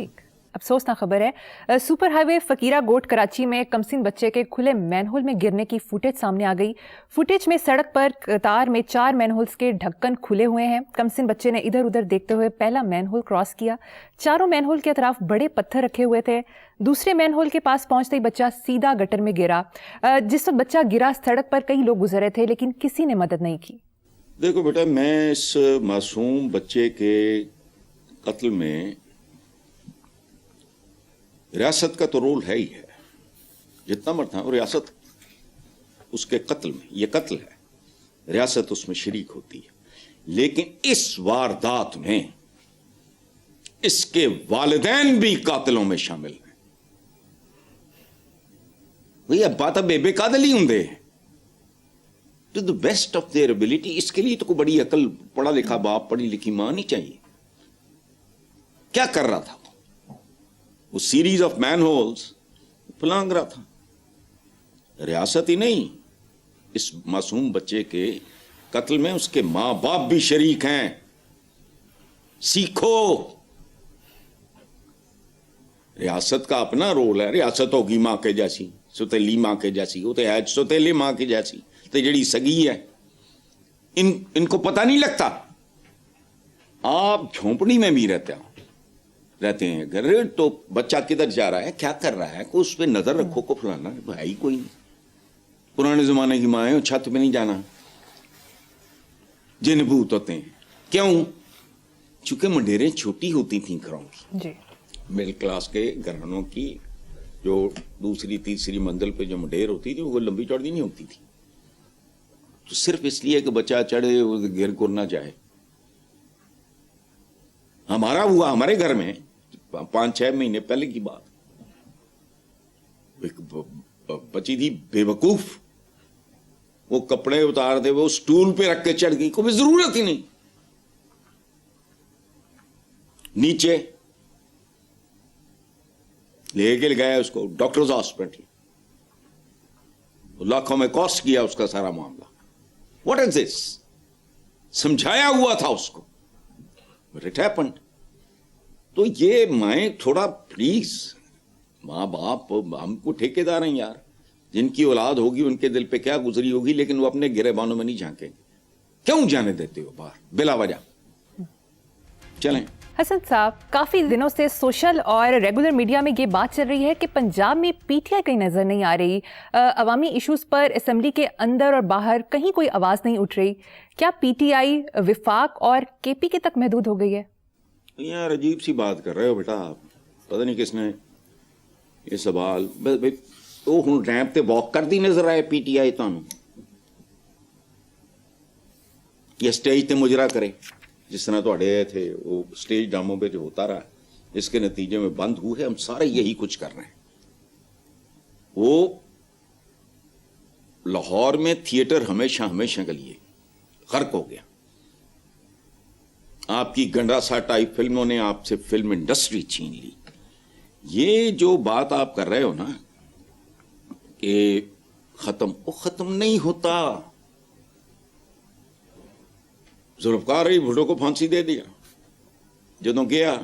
ٹھیک. افسوسناک خبر ہے، سپر ہائی وے فقیرہ گوٹ کراچی میں کمسن بچے کے کھلے مین ہول میں گرنے کی فوٹیج سامنے آ گئی. فوٹیج میں سڑک پر قطار میں 4 مین ہولز کے ڈھکن کھلے ہوئے ہیں. کمسن بچے نے ادھر ادھر دیکھتے ہوئے پہلا مین ہول کراس کیا. چاروں مین ہول کے اطراف بڑے پتھر رکھے ہوئے تھے. دوسرے مین ہول کے پاس پہنچتے ہی بچہ سیدھا گٹر میں گرا. جس وقت بچہ گرا سڑک پر کئی لوگ گزرے تھے لیکن کسی نے مدد نہیں کی. دیکھو بیٹا، میں اس معصوم بچے کے قتل میں ریاست کا تو رول ہے ہی ہے، جتنا مرتا ہے. اور ریاست اس کے قتل میں، یہ قتل ہے، ریاست اس میں شریک ہوتی ہے. لیکن اس واردات میں اس کے والدین بھی قاتلوں میں شامل ہیں. بھئی اب بات بے بے قاتل ہی ہوں they to the best of their ability. اس کے لیے تو کوئی بڑی عقل، پڑھا لکھا باپ، پڑھی لکھی ماں نہیں چاہیے. کیا کر رہا تھا وہ سیریز آف مین ہولز پھلانگ رہا تھا. ریاست ہی نہیں، اس معصوم بچے کے قتل میں اس کے ماں باپ بھی شریک ہیں. سیکھو، ریاست کا اپنا رول ہے. ریاست ہوگی ماں کے جیسی، ستیلی ماں کے جیسی، وہ تو ہے ستیلی ماں کی جیسی. تو جڑی سگی ہے ان کو پتہ نہیں لگتا. آپ جھونپڑی میں بھی رہتے ہیں گھر، تو بچہ کدھر جا رہا ہے، کیا کر رہا ہے، کو اس پہ نظر رکھو، کو فلانا بھائی کوئی نہیں. پرانے زمانے کی ماں ہے، چھت پہ نہیں جانا، جن بھوت ہوتے ہیں. کیوں؟ چونکہ منڈیریں چھوٹی ہوتی تھیں گھروں کی، جی مڈل کلاس کے گھرانوں کی جو دوسری تیسری منزل پہ جو منڈیر ہوتی تھی وہ لمبی چوڑی نہیں ہوتی تھی. تو صرف اس لیے کہ بچہ چڑھے گر گر نہ جائے. ہمارا ہوا ہمارے گھر میں 5-6 مہینے پہلے کی بات، ایک بچی تھی بے وقوف، وہ کپڑے اتار دے وہ سٹول پہ رکھ کے چڑھ گئی، کوئی ضرورت ہی نہیں. نیچے لے کے گئے اس کو ڈاکٹرز ہاسپٹل، لاکھوں میں کاسٹ کیا اس کا سارا معاملہ. واٹ از دس؟ سمجھایا ہوا تھا اس کو، بٹ اٹ ہیپنڈ. تو یہ مائیں تھوڑا پلیز، ماں باپ ہم کو ٹھیکے دار ہیں یار. جن کی اولاد ہوگی ان کے دل پہ کیا گزری ہوگی، لیکن وہ اپنے گرے بانوں میں نہیں جھانکیں گے. کیوں جانے دیتے ہو باہر بلا وجہ؟ چلیں. حسن صاحب، کافی دنوں سے سوشل اور ریگولر میڈیا میں یہ بات چل رہی ہے کہ پنجاب میں پی ٹی آئی کہیں نظر نہیں آ رہی، عوامی ایشوز پر اسمبلی کے اندر اور باہر کہیں کوئی آواز نہیں اٹھ رہی. کیا پی ٹی آئی وفاق اور کے پی کے تک محدود ہو گئی ہے؟ یار عجیب سی بات کر رہے ہو بیٹا آپ. پتہ نہیں کس نے یہ سوال. وہ ہوں ریمپ تے واک کرتی نظر آئے پی ٹی آئی تانوں، یا سٹیج تے مجرا کرے جس طرح تھے وہ سٹیج ڈراموں پہ جو ہوتا رہا، اس کے نتیجے میں بند ہوئے. ہم سارے یہی کچھ کر رہے ہیں. وہ لاہور میں تھیٹر ہمیشہ کے لیے غرق ہو گیا. آپ کی گنڈاسا ٹائپ فلموں نے آپ سے فلم انڈسٹری چھین لی. یہ جو بات آپ کر رہے ہو نا کہ وہ ختم نہیں ہوتا. ذوالفقار علی بھٹو کو پھانسی دے دیا جدوں گیا.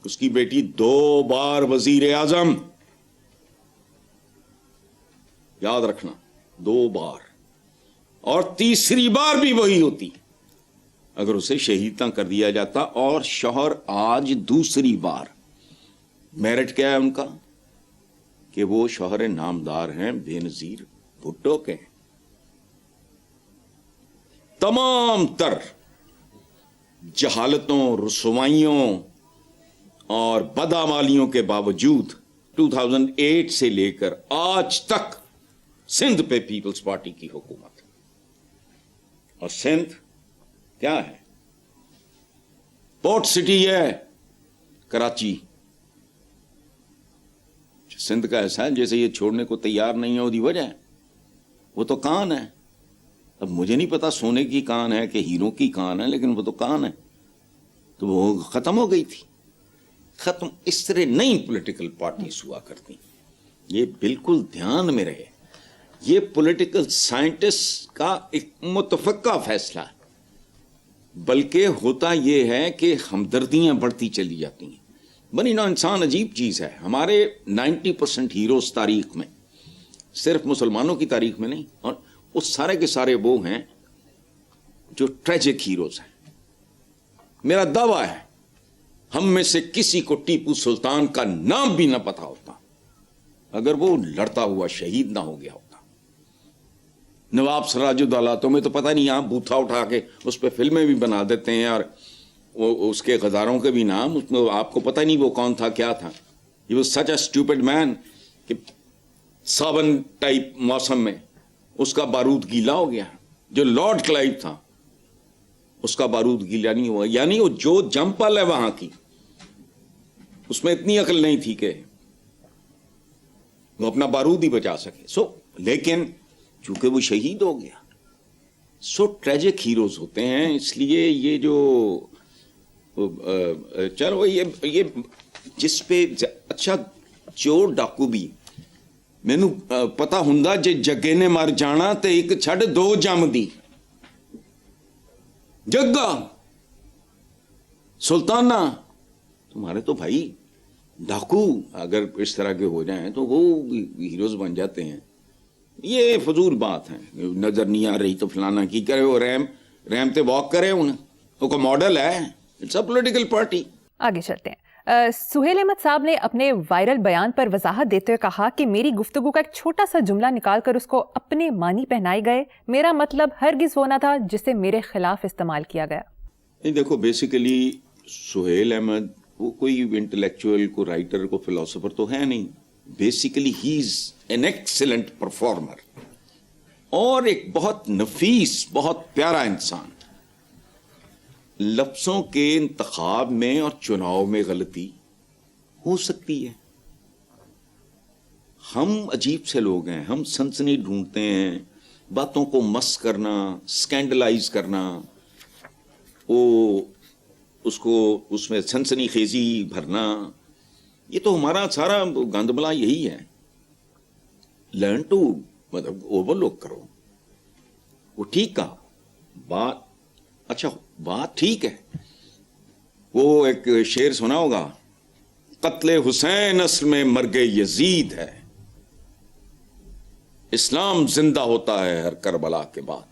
اس کی بیٹی 2 بار وزیر اعظم، یاد رکھنا 2 بار، اور تیسری بار بھی وہی ہوتی اگر اسے شہید نہ کر دیا جاتا. اور شوہر آج دوسری بار. میرٹ کیا ہے ان کا کہ وہ شوہر نامدار ہیں بے نظیر بھٹو کے. تمام تر جہالتوں، رسوائیوں اور بدعمالیوں کے باوجود 2008 سے لے کر آج تک سندھ پہ پیپلز پارٹی کی حکومت. اور سندھ کیا ہے؟ پورٹ سٹی ہے کراچی. سندھ کا ایسا ہے جیسے یہ چھوڑنے کو تیار نہیں ہے. وہ وجہ ہے وہ تو کان ہے. اب مجھے نہیں پتا سونے کی کان ہے کہ ہیروں کی کان ہے، لیکن وہ تو کان ہے. تو وہ ختم ہو گئی تھی. ختم اس طرح نئی پولیٹیکل پارٹیز ہوا کرتی. یہ بالکل دھیان میں رہے، یہ پولیٹیکل سائنٹسٹ کا ایک متفقہ فیصلہ ہے بلکہ ہوتا یہ ہے کہ ہمدردیاں بڑھتی چلی جاتی ہیں. بنی نوع انسان عجیب چیز ہے. ہمارے 90% ہیروز تاریخ میں، صرف مسلمانوں کی تاریخ میں نہیں، اور وہ سارے کے سارے وہ ہیں جو ٹریجک ہیروز ہیں. میرا دعویٰ ہے ہم میں سے کسی کو ٹیپو سلطان کا نام بھی نہ پتا ہوتا اگر وہ لڑتا ہوا شہید نہ ہو گیا ہوتا. نواب سراج الدولہ تمہیں تو پتہ نہیں، آپ بوتھا اٹھا کے اس پہ فلمیں بھی بنا دیتے ہیں، اور اس کے غزاروں کے بھی نام، اس میں آپ کو پتہ نہیں وہ کون تھا کیا تھا. یہ وہ سچ اے اسٹوپڈ مین کہ ساون ٹائپ موسم میں اس کا بارود گیلا ہو گیا. جو لارڈ کلائیو تھا اس کا بارود گیلا نہیں ہوا. یعنی وہ جو جمپل ہے وہاں کی، اس میں اتنی عقل نہیں تھی کہ وہ اپنا بارود ہی بچا سکے. لیکن چونکہ وہ شہید ہو گیا. ٹریجک ہیروز ہوتے ہیں. اس لیے یہ جو چلو یہ جس پہ اچھا چور ڈاکو بھی مینوں پتا ہوندا جے جگے نے مر جانا تے ایک چھڑ دو جم دی. جگا سلطانہ تمہارے تو بھائی ڈاکو اگر اس طرح کے ہو جائیں تو وہ ہیروز بن جاتے ہیں. یہ فضول بات ہے. نظر نہیں آ رہی تو فلانا کی کرے، وہ ریم تے واک کرے، وہ کو ماڈل ہے. It's a political party. آگے چلتے ہیں. سہیل احمد صاحب نے اپنے وائرل بیان پر وضاحت دیتے ہوئے کہا کہ میری گفتگو کا ایک چھوٹا سا جملہ نکال کر اس کو اپنے معنی پہنائے گئے. میرا مطلب ہرگز وہ نہ تھا جسے میرے خلاف استعمال کیا گیا. دیکھو بیسیکلی سہیل احمد وہ کوئی انٹلیکچوئل، کو رائٹر، کو فلاسفر تو ہے نہیں. Basically he is an excellent performer اور ایک بہت نفیس، بہت پیارا انسان. لفظوں کے انتخاب میں اور چناؤ میں غلطی ہو سکتی ہے. ہم عجیب سے لوگ ہیں. ہم سنسنی ڈھونڈتے ہیں، باتوں کو مس کرنا، سکینڈلائز کرنا، اس میں سنسنی خیزی بھرنا. یہ تو ہمارا سارا گند بلا یہی ہے. لرن ٹو مطلب اوور لک کرو. وہ ٹھیک کہا، بات اچھا، بات ٹھیک ہے. وہ ایک شعر سنا ہوگا، قتل حسین اصل میں مرگ یزید ہے، اسلام زندہ ہوتا ہے ہر کربلا کے بعد.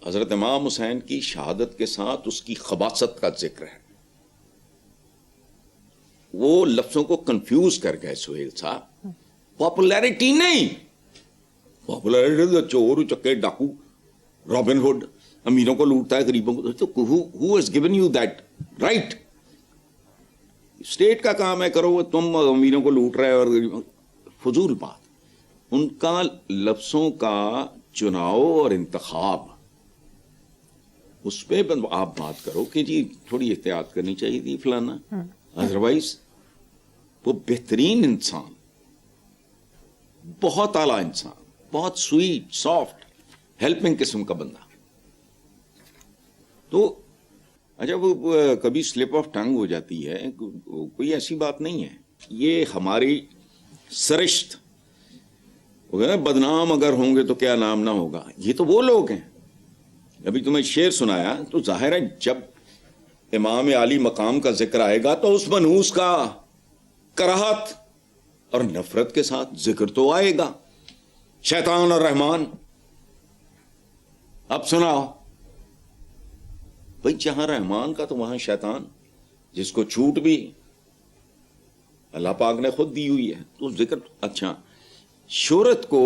حضرت امام حسین کی شہادت کے ساتھ اس کی خباثت کا ذکر ہے. وہ لفظوں کو کنفیوز کر گئے سہیل صاحب. پاپولیرٹی نہیں، پاپولیرٹی تو چور چکے ڈاکو رابن ہوڈ امیروں کو لوٹتا ہے غریبوں کو. تو who has given you that right؟ State کا کام ہے، کرو. تم امیروں کو لوٹ رہے اور فضول بات. ان کا لفظوں کا چناؤ اور انتخاب، اس پہ آپ بات کرو کہ جی تھوڑی احتیاط کرنی چاہیے تھی فلانا. ادروائز وہ بہترین انسان، بہت اعلیٰ انسان، بہت سویٹ، سافٹ، ہیلپنگ قسم کا بندہ. تو اچھا وہ کبھی سلپ آف ٹنگ ہو جاتی ہے، کوئی ایسی بات نہیں ہے. یہ ہماری سرشت بدنام اگر ہوں گے تو کیا نام نہ ہوگا. یہ تو وہ لوگ ہیں. ابھی تمہیں شعر سنایا تو ظاہر ہے جب امام عالی مقام کا ذکر آئے گا تو اس منحوس کا کراہت اور نفرت کے ساتھ ذکر تو آئے گا. شیطان اور رحمان. اب سناؤ بھئی، جہاں رحمان کا تو وہاں شیطان، جس کو چھوٹ بھی اللہ پاک نے خود دی ہوئی ہے. تو ذکر اچھا، شہرت کو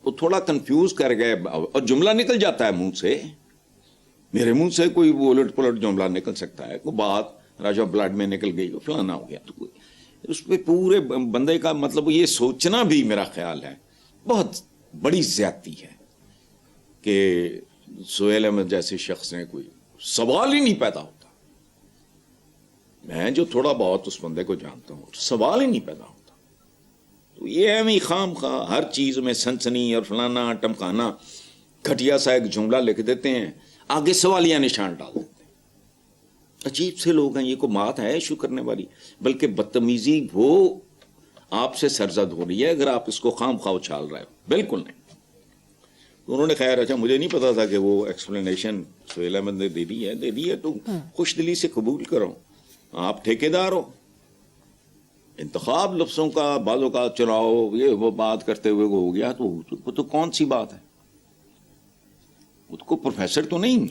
وہ تھوڑا کنفیوز کر گئے اور جملہ نکل جاتا ہے منہ سے. میرے منہ سے کوئی الٹ پلٹ جملہ نکل سکتا ہے، کوئی بات راجا بلڈ میں نکل گئی، فلانا ہو گیا. تو اس پہ پورے بندے کا مطلب یہ سوچنا بھی میرا خیال ہے بہت بڑی زیادتی ہے کہ سہیل احمد جیسے شخص نے کوئی سوال ہی نہیں پیدا ہوتا. میں جو تھوڑا بہت اس بندے کو جانتا ہوں، سوال ہی نہیں پیدا ہوتا. تو یہ ہے خام خواہ ہر چیز میں سنسنی اور فلانا ٹمکانا، گھٹیا سا ایک جملہ لکھ دیتے ہیں، آگے سوالیہ نشان ڈال دیتے ہیں. عجیب سے لوگ ہیں. یہ کو بات ہے ایشو کرنے والی، بلکہ بدتمیزی وہ آپ سے سرزد ہو رہی ہے اگر آپ اس کو خام خواہ اچھال رہے ہو. بالکل نہیں. انہوں نے خیر اچھا مجھے نہیں پتا تھا کہ وہ ایکسپلینیشن سہیل احمد نے دے دی ہے تو خوش دلی سے قبول کرو. آپ ٹھیکیدار ہو. انتخاب لفظوں کا بعضوں کا چناؤ یہ وہ بات کرتے ہوئے ہو گیا تو کون سی بات ہے؟ وہ تو پروفیسر تو نہیں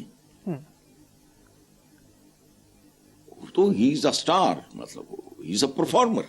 تو ہی از اے اسٹار, مطلب ہی از اے پرفارمر.